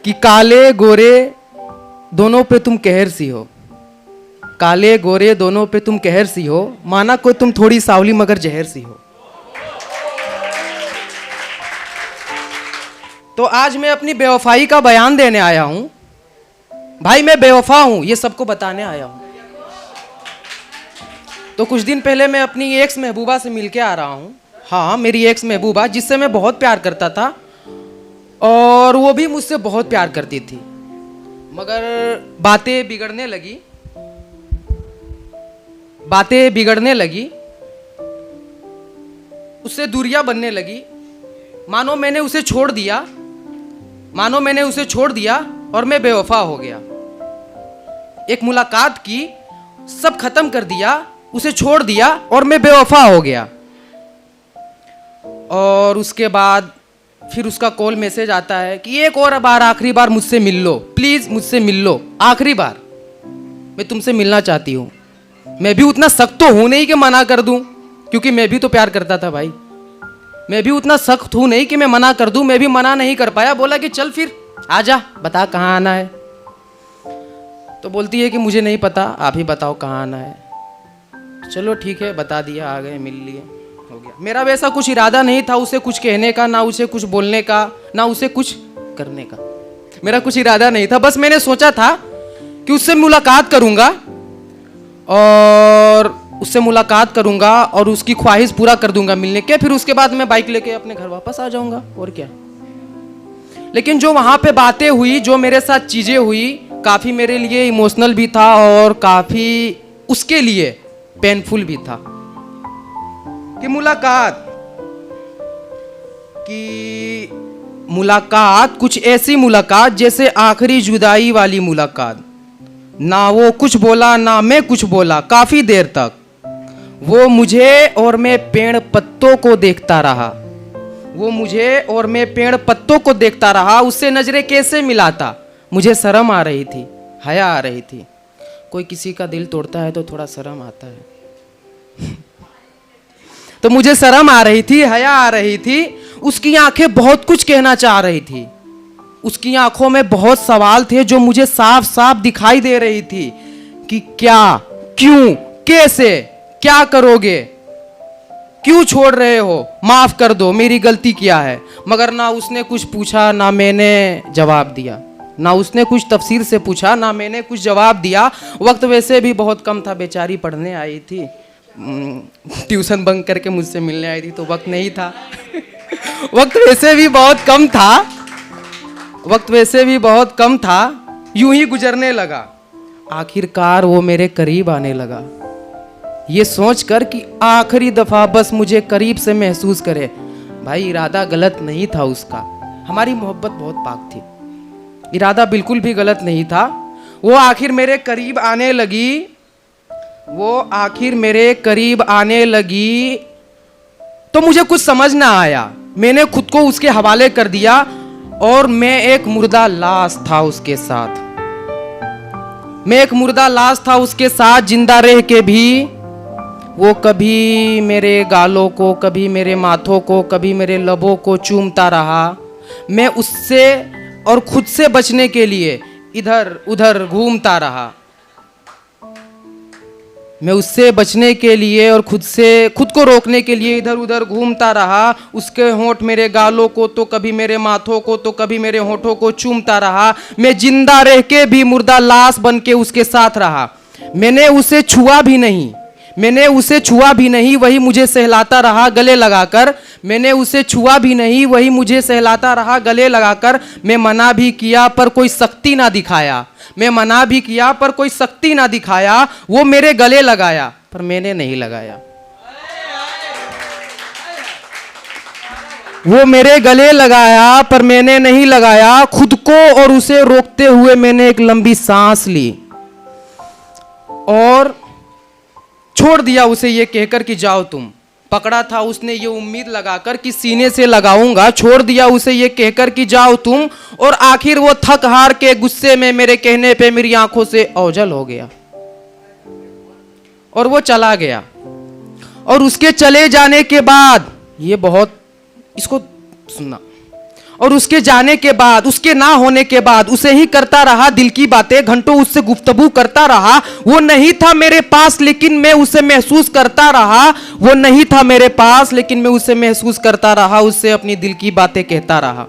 कि काले गोरे दोनों पे तुम कहर सी हो, काले गोरे दोनों पे तुम कहर सी हो, माना कोई तुम थोड़ी सावली मगर जहर सी हो। तो आज मैं अपनी बेवफाई का बयान देने आया हूं। भाई मैं बेवफा हूं, ये सबको बताने आया हूं। तो कुछ दिन पहले मैं अपनी एक्स महबूबा से मिलके आ रहा हूं। हाँ, मेरी एक्स महबूबा जिससे मैं बहुत प्यार करता था और वो भी मुझसे बहुत प्यार करती थी, मगर बातें बिगड़ने लगी, उससे दूरियां बनने लगी। मानो मैंने उसे छोड़ दिया और मैं बेवफा हो गया। एक मुलाकात की, सब खत्म कर दिया, उसे छोड़ दिया और मैं बेवफा हो गया। और उसके बाद फिर उसका कॉल मैसेज आता है कि एक और बार, आखिरी बार मुझसे मिल लो, प्लीज मुझसे मिल लो, आखिरी बार मैं तुमसे मिलना चाहती हूँ। मैं भी उतना सख्त तो हूं नहीं कि मना कर दूं, क्योंकि मैं भी तो प्यार करता था भाई। मैं भी उतना सख्त हूं नहीं कि मैं मना कर दूं, मैं भी मना नहीं कर पाया। बोला कि चल फिर आजा, बता कहाँ आना है। तो बोलती है कि मुझे नहीं पता, आप ही बताओ कहाँ आना है। चलो ठीक है, बता दिया, आ गए, मिल लिए, हो गया। मेरा वैसा कुछ इरादा नहीं था उसे कुछ कहने का, ना उसे कुछ बोलने का, ना उसे कुछ करने का। मेरा कुछ इरादा नहीं था, बस मैंने सोचा था कि उससे मुलाकात करूंगा और उसकी ख्वाहिश पूरा कर दूंगा मिलने के। फिर उसके बाद मैं बाइक लेके अपने घर वापस आ जाऊंगा, और क्या। लेकिन जो वहां पे बातें हुई, जो मेरे साथ चीजें हुई, काफी मेरे लिए इमोशनल भी था और काफी उसके लिए पेनफुल भी था। कि मुलाकात कुछ ऐसी मुलाकात जैसे आखिरी जुदाई वाली मुलाकात। ना वो कुछ बोला ना मैं कुछ बोला, काफी देर तक वो मुझे और मैं पेड़ पत्तों को देखता रहा। उससे नजरें कैसे मिलाता, मुझे शर्म आ रही थी, हया आ रही थी। कोई किसी का दिल तोड़ता है तो थोड़ा शर्म आता है। तो मुझे शर्म आ रही थी, हया आ रही थी। उसकी आंखें बहुत कुछ कहना चाह रही थी। उसकी आंखों में बहुत सवाल थे जो मुझे साफ साफ दिखाई दे रही थी कि क्या, क्यों, कैसे, क्या करोगे, क्यों छोड़ रहे हो, माफ कर दो, मेरी गलती क्या है। मगर ना उसने कुछ पूछा ना मैंने जवाब दिया, ना उसने कुछ तफसीर से पूछा ना मैंने कुछ जवाब दिया। वक्त वैसे भी बहुत कम था, बेचारी पढ़ने आई थी, ट्यूशन बंक करके मुझसे मिलने आई थी, तो वक्त नहीं था। वक्त वैसे भी बहुत कम था। यूं ही गुजरने लगा। आखिरकार वो मेरे करीब आने लगा, ये सोचकर कि आखिरी दफा बस मुझे करीब से महसूस करे। भाई इरादा गलत नहीं था उसका, हमारी मोहब्बत बहुत पाक थी, इरादा बिल्कुल भी गलत नहीं था। वो आखिर मेरे करीब आने लगी तो मुझे कुछ समझ ना आया। मैंने खुद को उसके हवाले कर दिया और मैं एक मुर्दा लाश था उसके साथ। जिंदा रह के भी वो कभी मेरे गालों को, कभी मेरे माथों को, कभी मेरे लबों को चूमता रहा। मैं उससे और खुद से बचने के लिए इधर उधर घूमता रहा। मैं उससे बचने के लिए और खुद को रोकने के लिए इधर उधर घूमता रहा। उसके होंठ मेरे गालों को, तो कभी मेरे माथों को, तो कभी मेरे होंठों को चूमता रहा। मैं जिंदा रह के भी मुर्दा लाश बन के उसके साथ रहा। मैंने उसे छुआ भी नहीं, वही मुझे सहलाता रहा गले लगाकर। मैं मना भी किया पर कोई सख्ती ना दिखाया। वो मेरे गले लगाया पर मैंने नहीं लगाया। खुद को और उसे रोकते हुए मैंने एक लंबी सांस ली और छोड़ दिया उसे ये कहकर कि जाओ तुम। पकड़ा था उसने ये उम्मीद लगाकर कि सीने से लगाऊंगा। छोड़ दिया उसे ये कहकर कि जाओ तुम, और आखिर वो थक हार के गुस्से में मेरे कहने पे मेरी आंखों से ओझल हो गया और वो चला गया। और उसके चले जाने के बाद, ये बहुत, इसको सुनना, और उसके जाने के बाद, उसके ना होने के बाद उसे ही करता रहा दिल की बातें, घंटों उससे गुफ्तगू करता रहा। वो नहीं था मेरे पास लेकिन मैं उसे महसूस करता रहा। वो नहीं था मेरे पास लेकिन मैं उसे महसूस करता रहा, उससे अपनी दिल की बातें कहता रहा।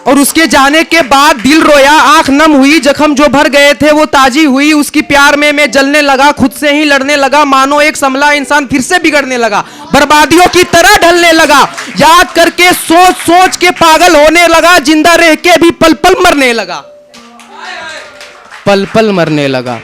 और उसके जाने के बाद दिल रोया, आंख नम हुई, जख्म जो भर गए थे वो ताजी हुई। उसकी प्यार में मैं जलने लगा, खुद से ही लड़ने लगा, मानो एक संभला इंसान फिर से बिगड़ने लगा, बर्बादियों की तरह ढलने लगा। याद करके सोच सोच के पागल होने लगा, जिंदा रह के भी पल पल मरने लगा, पल पल मरने लगा।